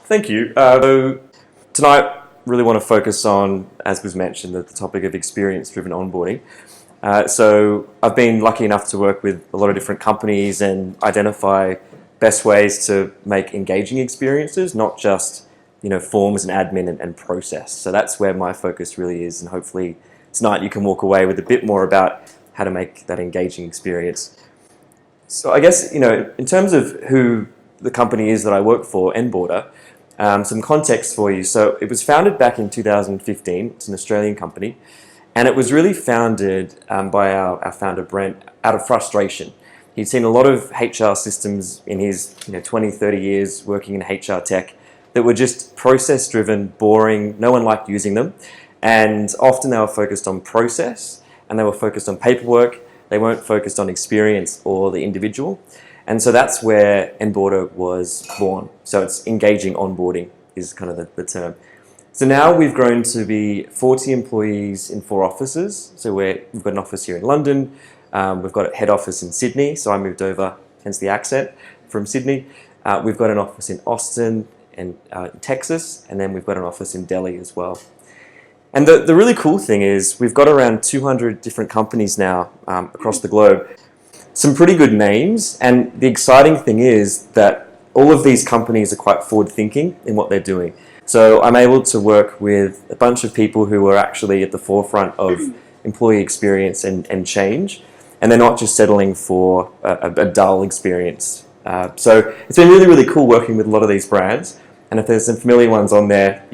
Thank you. So tonight, really want to focus on, as was mentioned, the topic of experience-driven onboarding. So I've been lucky enough to work with a lot of different companies and identify best ways to make engaging experiences, not just forms and admin and process. So that's where my focus really is, and hopefully tonight you can walk away with a bit more about how to make that engaging experience. So I guess in terms of who the company is that I work for, Enboarder. Some context for you. So it was founded back in 2015. It's an Australian company. And it was really founded by our founder, Brent, out of frustration. He'd seen a lot of HR systems in his 20, 30 years working in HR tech that were just process-driven, boring. No one liked using them. And often they were focused on process and they were focused on paperwork. They weren't focused on experience or the individual. And so that's where Enboarder was born. So it's engaging onboarding is kind of the term. So now we've grown to be 40 employees in 4 offices. So we've got an office here in London. We've got a head office in Sydney. So I moved over, hence the accent, from Sydney. We've got an office in Austin and Texas. And then we've got an office in Delhi as well. And the really cool thing is we've got around 200 different companies now across the globe. Some pretty good names, and the exciting thing is that all of these companies are quite forward-thinking in what they're doing. So I'm able to work with a bunch of people who are actually at the forefront of employee experience and change, and they're not just settling for a dull experience. So it's been really, really cool working with a lot of these brands, and if there's some familiar ones on there,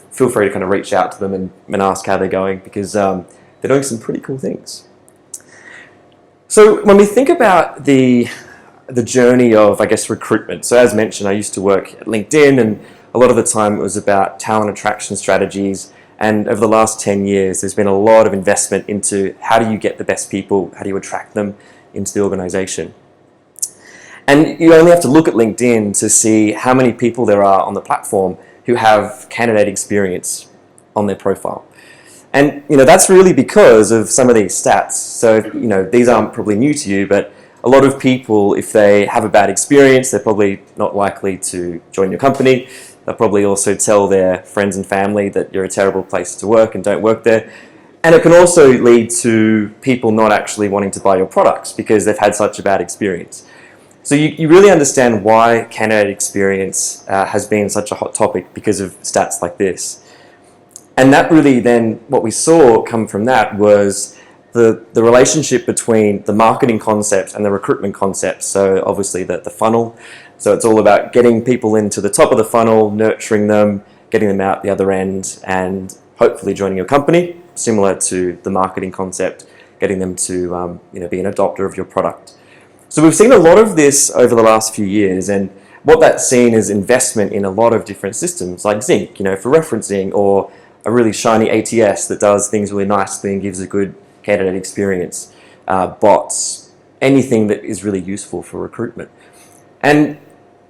feel free to kind of reach out to them and ask how they're going, because they're doing some pretty cool things. So when we think about the journey of, I guess, recruitment, so as mentioned, I used to work at LinkedIn, and a lot of the time it was about talent attraction strategies, and over the last 10 years there's been a lot of investment into how do you get the best people, how do you attract them into the organization. And you only have to look at LinkedIn to see how many people there are on the platform who have candidate experience on their profile. And that's really because of some of these stats. So these aren't probably new to you, but a lot of people, if they have a bad experience, they're probably not likely to join your company. They'll probably also tell their friends and family that you're a terrible place to work and don't work there. And it can also lead to people not actually wanting to buy your products because they've had such a bad experience. So you really understand why candidate experience has been such a hot topic because of stats like this. And that really then, what we saw come from that was the relationship between the marketing concepts and the recruitment concepts. So obviously the funnel. So it's all about getting people into the top of the funnel, nurturing them, getting them out the other end, and hopefully joining your company, similar to the marketing concept, getting them to be an adopter of your product. So we've seen a lot of this over the last few years, and what that's seen is investment in a lot of different systems like Zinc, for referencing, or a really shiny ATS that does things really nicely and gives a good candidate experience, bots, anything that is really useful for recruitment. And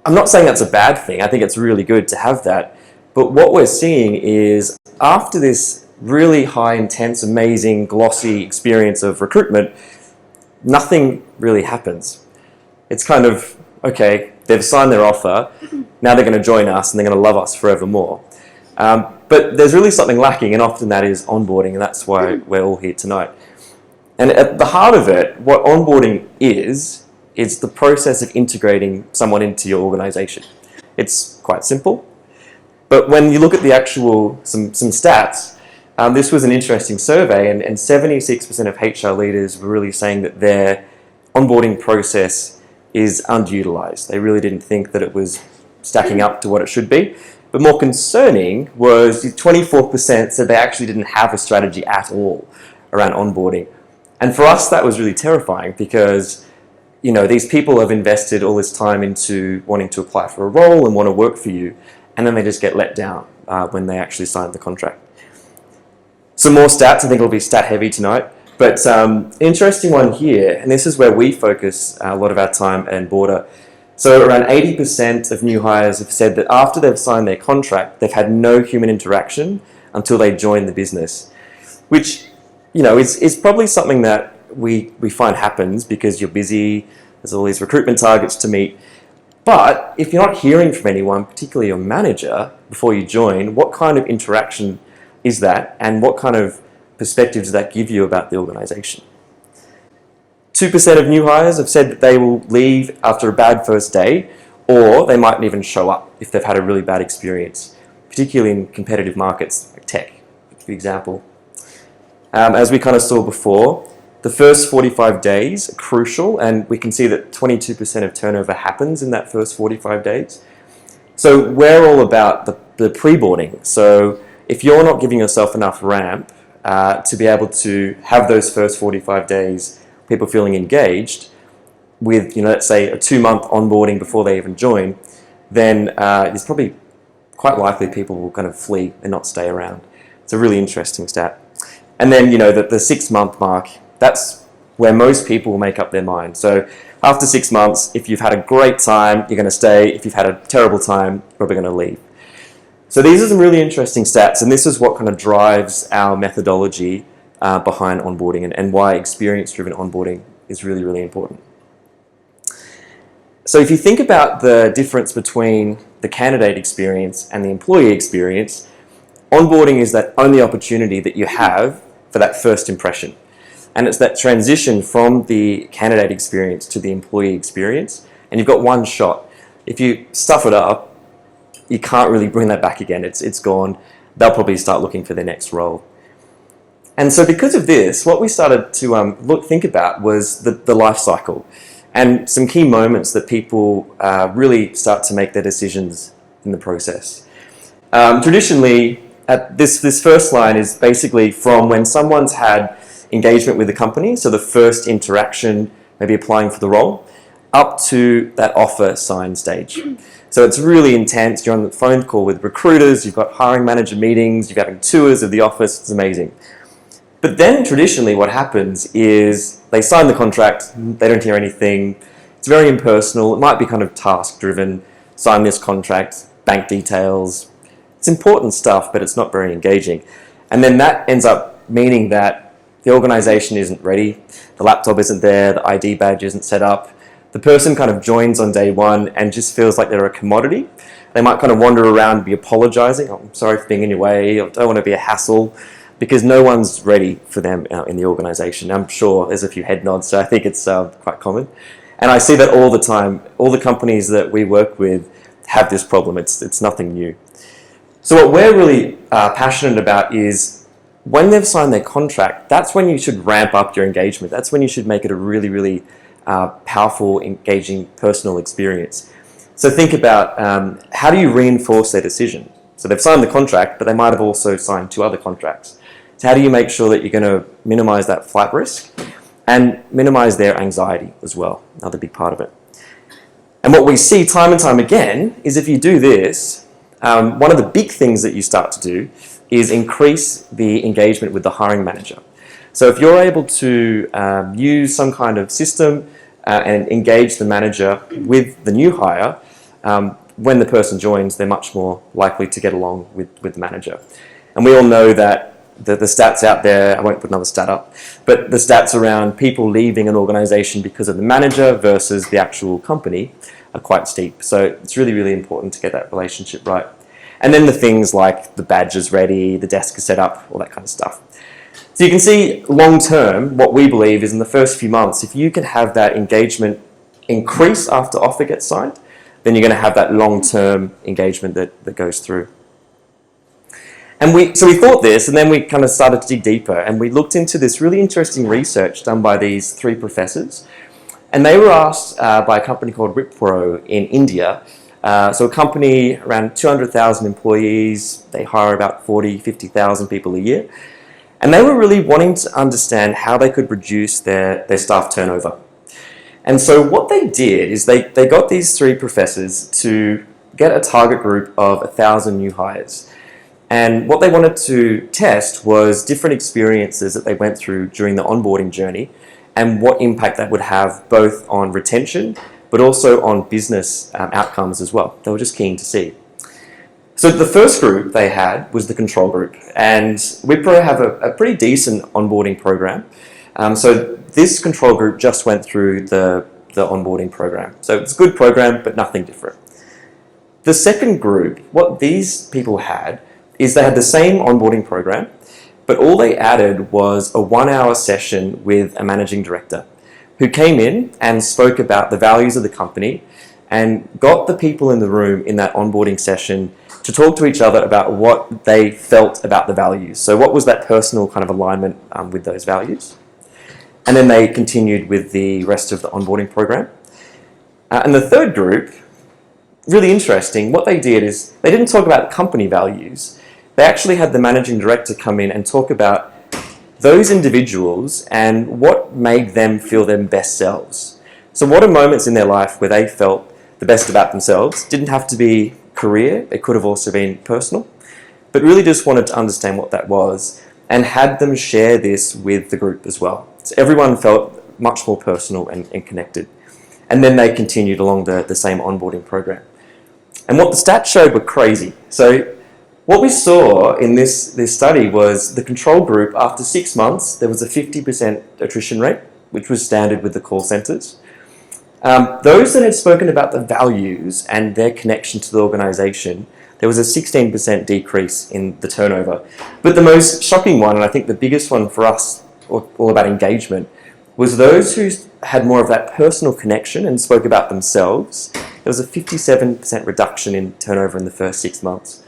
I'm not saying that's a bad thing. I think it's really good to have that. But what we're seeing is after this really high, intense, amazing, glossy experience of recruitment, nothing really happens. It's kind of, okay, they've signed their offer, now they're going to join us and they're going to love us forevermore. But there's really something lacking, and often that is onboarding, and that's why we're all here tonight. And at the heart of it, what onboarding is the process of integrating someone into your organization. It's quite simple, but when you look at the actual, some stats, this was an interesting survey, and 76% of HR leaders were really saying that their onboarding process is underutilized. They really didn't think that it was stacking up to what it should be. But more concerning was 24% said they actually didn't have a strategy at all around onboarding. And for us, that was really terrifying because, these people have invested all this time into wanting to apply for a role and want to work for you, and then they just get let down when they actually sign the contract. Some more stats. I think it'll be stat heavy tonight. But interesting one here, and this is where we focus a lot of our time at Enboarder. So around 80% of new hires have said that after they've signed their contract, they've had no human interaction until they join the business, which is probably something that we find happens because you're busy, there's all these recruitment targets to meet. But if you're not hearing from anyone, particularly your manager, before you join, what kind of interaction is that, and what kind of perspective does that give you about the organisation? 2% of new hires have said that they will leave after a bad first day, or they might even show up if they've had a really bad experience, particularly in competitive markets like tech, for example. As we kind of saw before, the first 45 days are crucial, and we can see that 22% of turnover happens in that first 45 days. So we're all about the pre-boarding. So if you're not giving yourself enough ramp to be able to have those first 45 days, people feeling engaged with, let's say a 2-month onboarding before they even join, then it's probably quite likely people will kind of flee and not stay around. It's a really interesting stat. And then, the 6-month mark, that's where most people will make up their mind. So after 6 months, if you've had a great time, you're going to stay. If you've had a terrible time, you're probably going to leave. So these are some really interesting stats, and this is what kind of drives our methodology behind onboarding and why experience-driven onboarding is really, really important. So if you think about the difference between the candidate experience and the employee experience, onboarding is that only opportunity that you have for that first impression. And it's that transition from the candidate experience to the employee experience, and you've got one shot. If you stuff it up, you can't really bring that back again. It's gone. They'll probably start looking for their next role. And so because of this, what we started to think about was the life cycle and some key moments that people really start to make their decisions in the process. Traditionally, this first line is basically from when someone's had engagement with the company, so the first interaction, maybe applying for the role, up to that offer sign stage. So it's really intense. You're on the phone call with recruiters, you've got hiring manager meetings, you're having tours of the office, it's amazing. But then traditionally what happens is they sign the contract, they don't hear anything, it's very impersonal, it might be kind of task driven, sign this contract, bank details, it's important stuff, but it's not very engaging. And then that ends up meaning that the organisation isn't ready, the laptop isn't there, the ID badge isn't set up. The person kind of joins on day one and just feels like they're a commodity. They might kind of wander around and be apologising. Oh, I'm sorry for being in your way, I don't want to be a hassle, because no one's ready for them in the organisation. I'm sure there's a few head nods, so I think it's quite common. And I see that all the time. All the companies that we work with have this problem. It's nothing new. So what we're really passionate about is when they've signed their contract, that's when you should ramp up your engagement. That's when you should make it a really, really powerful, engaging, personal experience. So think about how do you reinforce their decision? So they've signed the contract, but they might have also signed 2 other contracts. So how do you make sure that you're going to minimize that flight risk and minimize their anxiety as well? Another big part of it. And what we see time and time again is if you do this, one of the big things that you start to do is increase the engagement with the hiring manager. So if you're able to use some kind of system and engage the manager with the new hire, when the person joins, they're much more likely to get along with the manager. And we all know that the stats out there, I won't put another stat up, but the stats around people leaving an organisation because of the manager versus the actual company are quite steep. So it's really, really important to get that relationship right. And then the things like the badge is ready, the desk is set up, all that kind of stuff. So you can see long term, what we believe is in the first few months, if you can have that engagement increase after offer gets signed, then you're going to have that long term engagement that goes through. And so we thought this, and then we kind of started to dig deeper, and we looked into this really interesting research done by these 3 professors. And they were asked by a company called Wipro in India. So a company around 200,000 employees, they hire about 40, 50,000 people a year. And they were really wanting to understand how they could reduce their staff turnover. And so what they did is they got these 3 professors to get a target group of 1,000 new hires. And what they wanted to test was different experiences that they went through during the onboarding journey and what impact that would have both on retention but also on business outcomes as well. They were just keen to see. So the first group they had was the control group, and Wipro have a pretty decent onboarding program. So this control group just went through the the onboarding program. So it's a good program, but nothing different. The second group, what these people had is they had the same onboarding program, but all they added was a 1-hour session with a managing director who came in and spoke about the values of the company and got the people in the room in that onboarding session to talk to each other about what they felt about the values. So what was that personal kind of alignment with those values? And then they continued with the rest of the onboarding program. And the third group, really interesting, what they did is they didn't talk about company values. They actually had the managing director come in and talk about those individuals and what made them feel their best selves. So what are moments in their life where they felt the best about themselves? Didn't have to be career, it could have also been personal, but really just wanted to understand what that was and had them share this with the group as well. So everyone felt much more personal and connected. And then they continued along the same onboarding program. And what the stats showed were crazy. So what we saw in this study was the control group, after 6 months, there was a 50% attrition rate, which was standard with the call centres. Those that had spoken about the values and their connection to the organisation, there was a 16% decrease in the turnover. But the most shocking one, and I think the biggest one for us, all about engagement, was those who had more of that personal connection and spoke about themselves. There was a 57% reduction in turnover in the first 6 months.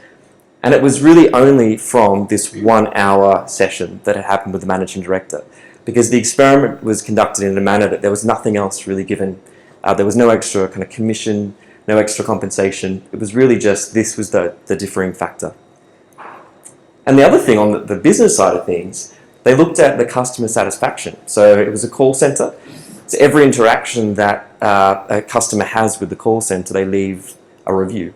And it was really only from this 1-hour session that had happened with the managing director, because the experiment was conducted in a manner that there was nothing else really given. There was no extra kind of commission, no extra compensation. It was really just this was the differing factor. And the other thing on the business side of things, they looked at the customer satisfaction. So it was a call center. So every interaction that a customer has with the call center, they leave a review.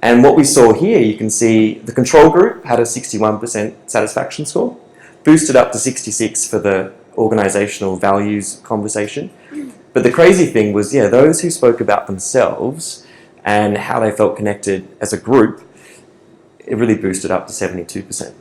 And what we saw here, you can see the control group had a 61% satisfaction score, boosted up to 66 for the organizational values conversation. But the crazy thing was, those who spoke about themselves and how they felt connected as a group, it really boosted up to 72%.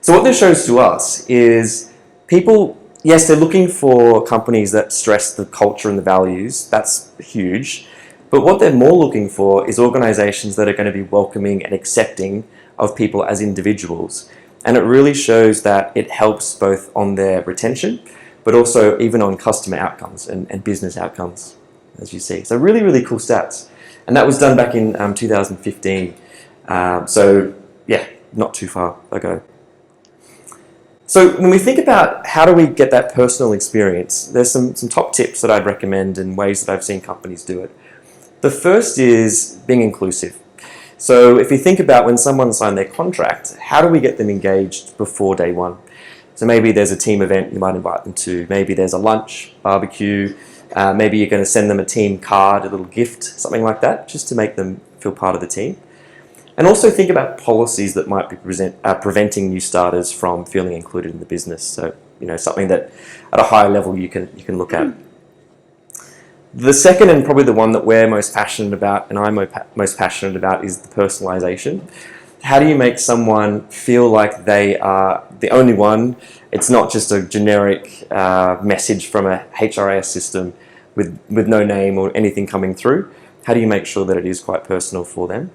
So what this shows to us is people, yes, they're looking for companies that stress the culture and the values. That's huge. But what they're more looking for is organizations that are going to be welcoming and accepting of people as individuals. And it really shows that it helps both on their retention, but also even on customer outcomes and business outcomes, as you see. So really, really cool stats. And that was done back in 2015. Not too far ago. So when we think about how do we get that personal experience, there's some top tips that I'd recommend and ways that I've seen companies do it. The first is being inclusive. So if you think about when someone signed their contract, how do we get them engaged before day one? So maybe there's a team event you might invite them to. Maybe there's a lunch, barbecue. Maybe you're going to send them a team card, a little gift, something like that, just to make them feel part of the team. And also think about policies that might be preventing new starters from feeling included in the business. So, something that at a higher level you can look at. The second, and probably the one that we're most passionate about, and I'm most passionate about, is the personalization. How do you make someone feel like they are the only one? It's not just a generic message from a HRIS system with no name or anything coming through. How do you make sure that it is quite personal for them?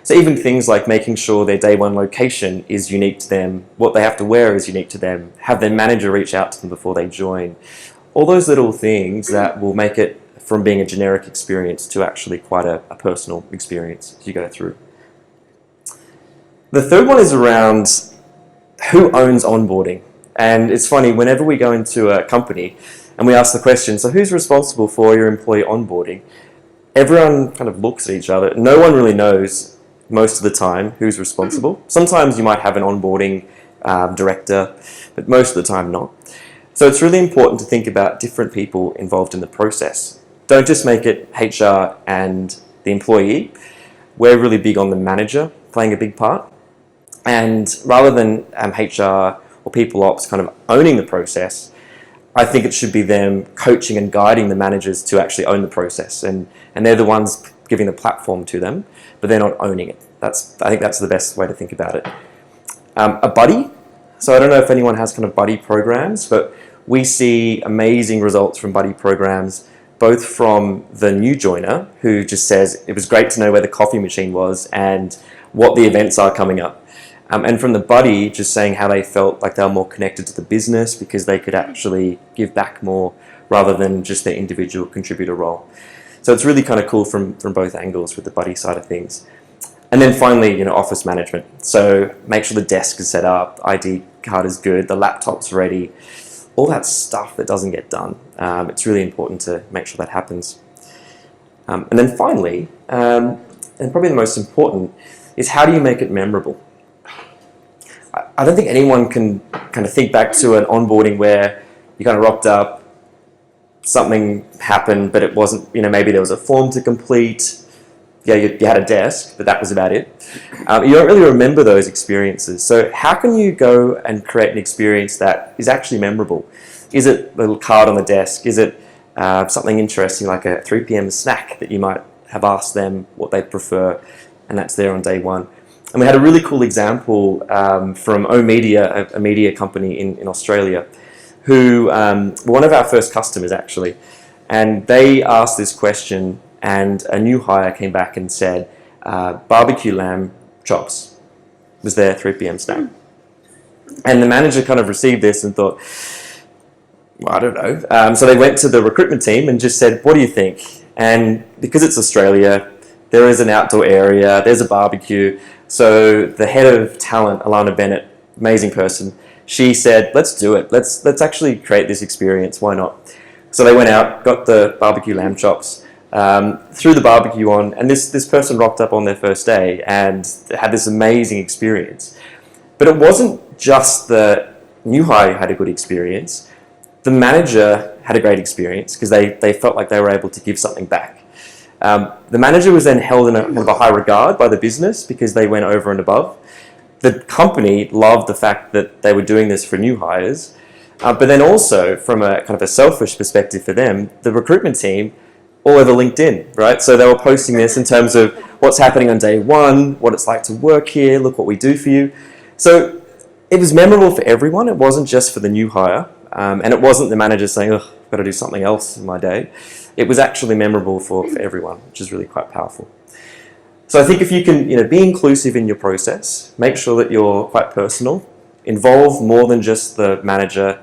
So even things like making sure their day one location is unique to them, what they have to wear is unique to them, have their manager reach out to them before they join. All those little things that will make it from being a generic experience to actually quite a personal experience as you go through. The third one is around who owns onboarding. And it's funny, whenever we go into a company and we ask the question, so who's responsible for your employee onboarding? Everyone kind of looks at each other. No one really knows most of the time who's responsible. Sometimes you might have an onboarding director, but most of the time not. So it's really important to think about different people involved in the process. Don't just make it HR and the employee. We're really big on the manager playing a big part. And rather than HR or people ops kind of owning the process, I think it should be them coaching and guiding the managers to actually own the process. And they're the ones giving the platform to them, but they're not owning it. I think that's the best way to think about it. A buddy. So I don't know if anyone has kind of buddy programs, but we see amazing results from buddy programs, both from the new joiner who just says it was great to know where the coffee machine was and what the events are coming up. And from the buddy just saying how they felt like they were more connected to the business because they could actually give back more rather than just their individual contributor role. So it's really kind of cool from both angles with the buddy side of things. And then finally, office management. So make sure the desk is set up, ID card is good, the laptop's ready, all that stuff that doesn't get done. It's really important to make sure that happens. And then finally, and probably the most important, is how do you make it memorable? I don't think anyone can kind of think back to an onboarding where you kind of rocked up, something happened, but it wasn't, maybe there was a form to complete. Yeah, you had a desk, but that was about it. You don't really remember those experiences. So how can you go and create an experience that is actually memorable? Is it a little card on the desk? Is it something interesting like a 3 p.m. snack that you might have asked them what they prefer, and that's there on day one? And we had a really cool example from O Media, a media company in Australia, who were one of our first customers actually. And they asked this question, and a new hire came back and said, barbecue lamb chops was their 3 p.m. snack. And the manager kind of received this and thought, well, I don't know. So they went to the recruitment team and just said, what do you think? And because it's Australia, there is an outdoor area, there's a barbecue. So the head of talent, Alana Bennett, amazing person, she said, let's do it. Let's actually create this experience. Why not? So they went out, got the barbecue lamb chops, threw the barbecue on, and this person rocked up on their first day and had this amazing experience. But it wasn't just the new hire who had a good experience. The manager had a great experience because they felt like they were able to give something back. The manager was then held in a high regard by the business because they went over and above. The company loved the fact that they were doing this for new hires, but then also from a kind of a selfish perspective for them, the recruitment team all over LinkedIn, right? So they were posting this in terms of what's happening on day one, what it's like to work here, look what we do for you. So it was memorable for everyone. It wasn't just for the new hire, and it wasn't the manager saying, oh, I've got to do something else in my day. It was actually memorable for everyone, which is really quite powerful. So I think if you can be inclusive in your process, make sure that you're quite personal, involve more than just the manager,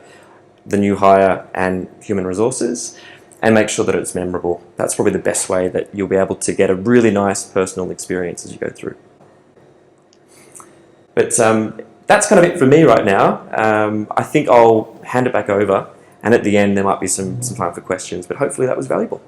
the new hire, and human resources, and make sure that it's memorable. That's probably the best way that you'll be able to get a really nice personal experience as you go through. But that's kind of it for me right now. I think I'll hand it back over, and at the end there might be some time for questions, but hopefully that was valuable.